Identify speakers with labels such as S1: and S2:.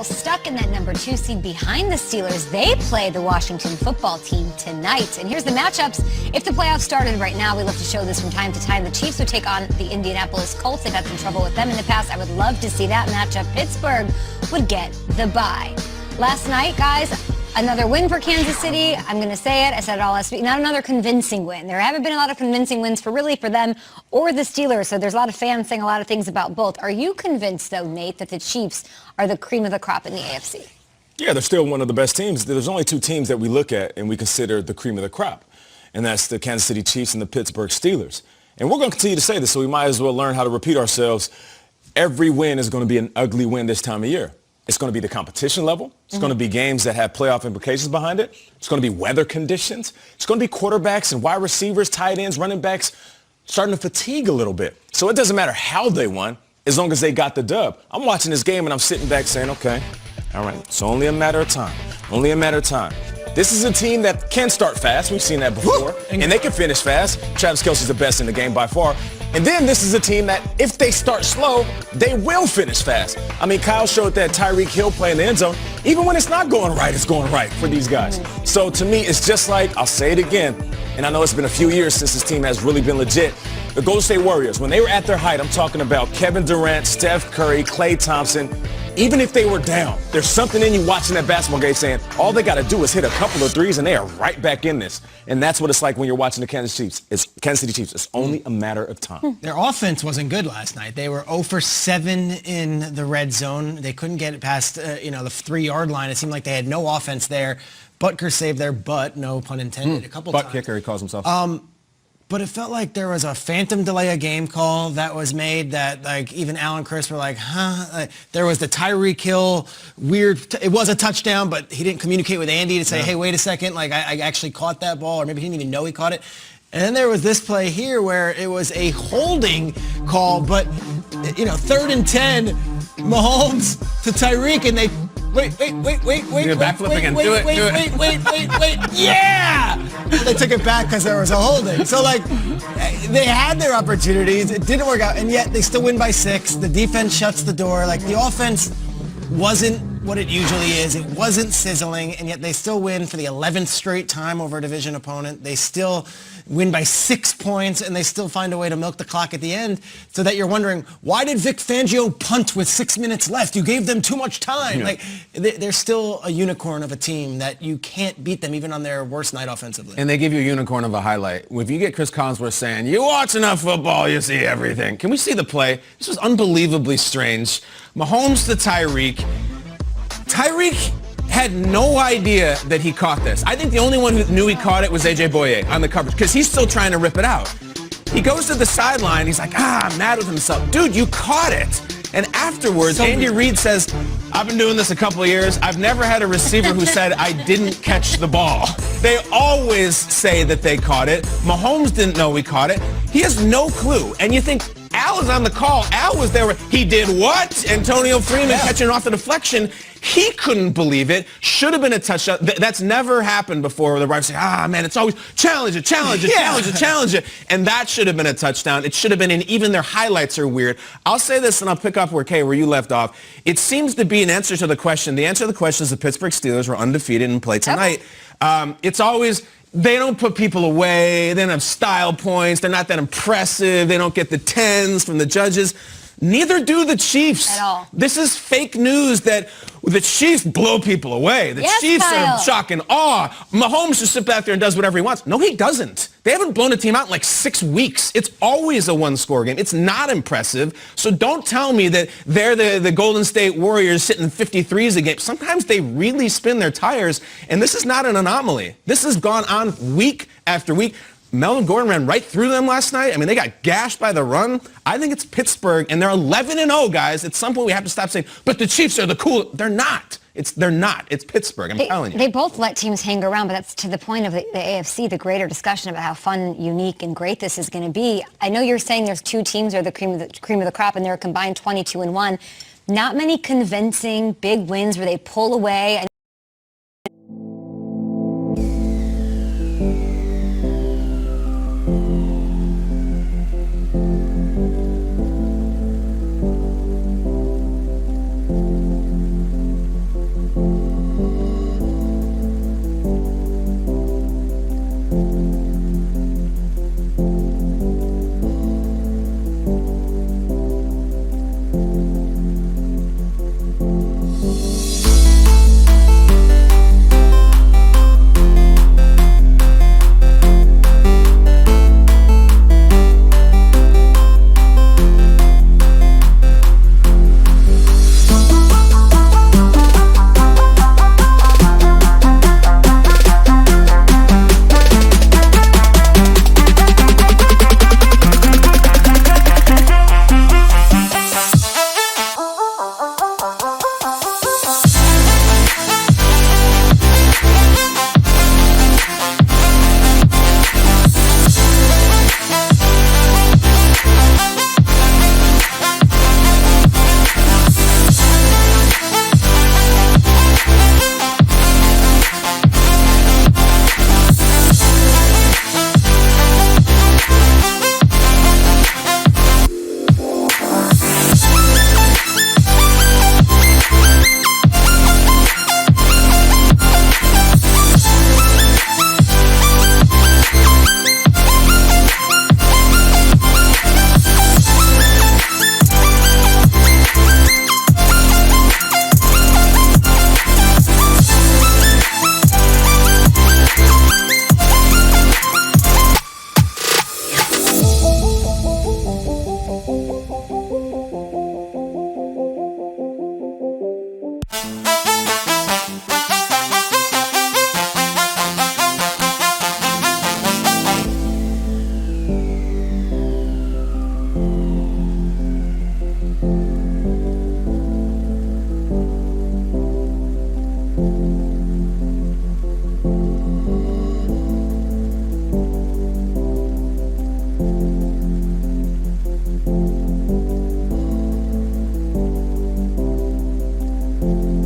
S1: Stuck in that number 2 seed behind the Steelers. They play the Washington football team tonight. And here's the matchups. If the playoffs started right now, we love to show this from time to time. The Chiefs would take on the Indianapolis Colts. They've had some trouble with them in the past. I would love to see that matchup. Pittsburgh would get the bye. Last night, guys, another win for Kansas City. I'm going to say it. I said it all last week. Not another convincing win. There haven't been a lot of convincing wins for them or the Steelers. So there's a lot of fans saying a lot of things about both. Are you convinced, though, Nate, that the Chiefs are the cream of the crop in the AFC?
S2: Yeah, they're still one of the best teams. There's only two teams that we look at and we consider the cream of the crop. And that's the Kansas City Chiefs and the Pittsburgh Steelers. And we're going to continue to say this, so we might as well learn how to repeat ourselves. Every win is going to be an ugly win this time of year. It's going to be the competition level. It's going to be games that have playoff implications behind it. It's going to be weather conditions. It's going to be quarterbacks and wide receivers, tight ends, running backs starting to fatigue a little bit. So it doesn't matter how they won as long as they got the dub. I'm watching this game and I'm sitting back saying, okay, all right, it's only a matter of time. Only a matter of time. This is a team that can start fast. We've seen that before. And they can finish fast. Travis Kelce's the best in the game by far. And then this is a team that if they start slow, they will finish fast. I mean, Kyle showed that Tyreek Hill play in the end zone. Even when it's not going right, it's going right for these guys. So to me, it's just like, I'll say it again, and I know it's been a few years since this team has really been legit. The Golden State Warriors, when they were at their height, I'm talking about Kevin Durant, Steph Curry, Klay Thompson. Even if they were down, there's something in you watching that basketball game saying all they got to do is hit a couple of threes and they are right back in this. And that's what it's like when you're watching the Kansas City Chiefs. It's only a matter of time.
S3: Their offense wasn't good last night. They were 0 for 7 in the red zone. They couldn't get it past the 3-yard line. It seemed like they had no offense there. Butker saved their butt, no pun intended, a couple times.
S2: Butt kicker, he calls himself.
S3: But it felt like there was a phantom delay of game call that was made that, like, even Al and Chris were like, huh? There was the Tyreek Hill weird, it was a touchdown, but he didn't communicate with Andy to say, hey, wait a second, like, I actually caught that ball, or maybe he didn't even know he caught it. And then there was this play here where it was a holding call, but, 3rd and 10, Mahomes to Tyreek, and they wait.
S4: Backflip again. Do it.
S3: Wait. Yeah! They took it back because there was a holding. So, they had their opportunities. It didn't work out, and yet they still win by 6. The defense shuts the door. The offense wasn't what it usually is. It wasn't sizzling, and yet they still win for the 11th straight time over a division opponent. They still win by 6 points, and they still find a way to milk the clock at the end, so that you're wondering, why did Vic Fangio punt with 6 minutes left? You gave them too much time. Yeah. They're still a unicorn of a team that you can't beat them even on their worst night offensively.
S4: And they give you a unicorn of a highlight. If you get Chris Collinsworth saying, you watch enough football, you see everything. Can we see the play? This was unbelievably strange. Mahomes to Tyreek. Tyreek had no idea that he caught this. I think the only one who knew he caught it was A.J. Boye on the coverage because he's still trying to rip it out. He goes to the sideline. He's like, I'm mad with himself. Dude, you caught it. And afterwards, Andy Reid says, I've been doing this a couple of years. I've never had a receiver who said, I didn't catch the ball. They always say that they caught it. Mahomes didn't know he caught it. He has no clue. And you think, Al is on the call. Al was there. He did what? Antonio Freeman catching it off the deflection. He couldn't believe it. Should have been a touchdown. That's never happened before where the refs say, man, it's always challenge it. And that should have been a touchdown. It should have been, and even their highlights are weird. I'll say this, and I'll pick up where you left off. It seems to be an answer to the question. The answer to the question is the Pittsburgh Steelers were undefeated and play tonight. It's always, they don't put people away. They don't have style points. They're not that impressive. They don't get the 10s from the judges. Neither do the Chiefs.
S1: At all.
S4: This is fake news that the Chiefs blow people away. The Chiefs are shock and awe. Mahomes just sits back there and does whatever he wants. No, he doesn't. They haven't blown a team out in 6 weeks. It's always a one-score game. It's not impressive. So don't tell me that they're the Golden State Warriors sitting 53s a game. Sometimes they really spin their tires, and this is not an anomaly. This has gone on week after week. Melvin Gordon ran right through them last night. I mean, they got gashed by the run. I think it's Pittsburgh, and they're 11-0, guys. At some point, we have to stop saying, but the Chiefs are the cool. They're not. They're not. It's Pittsburgh. I'm telling you.
S1: They both let teams hang around, but that's to the point of the AFC, the greater discussion about how fun, unique, and great this is going to be. I know you're saying there's 2 teams that are the cream of the crop, and they're a combined 22-1. Not many convincing big wins where they pull away. Burleson.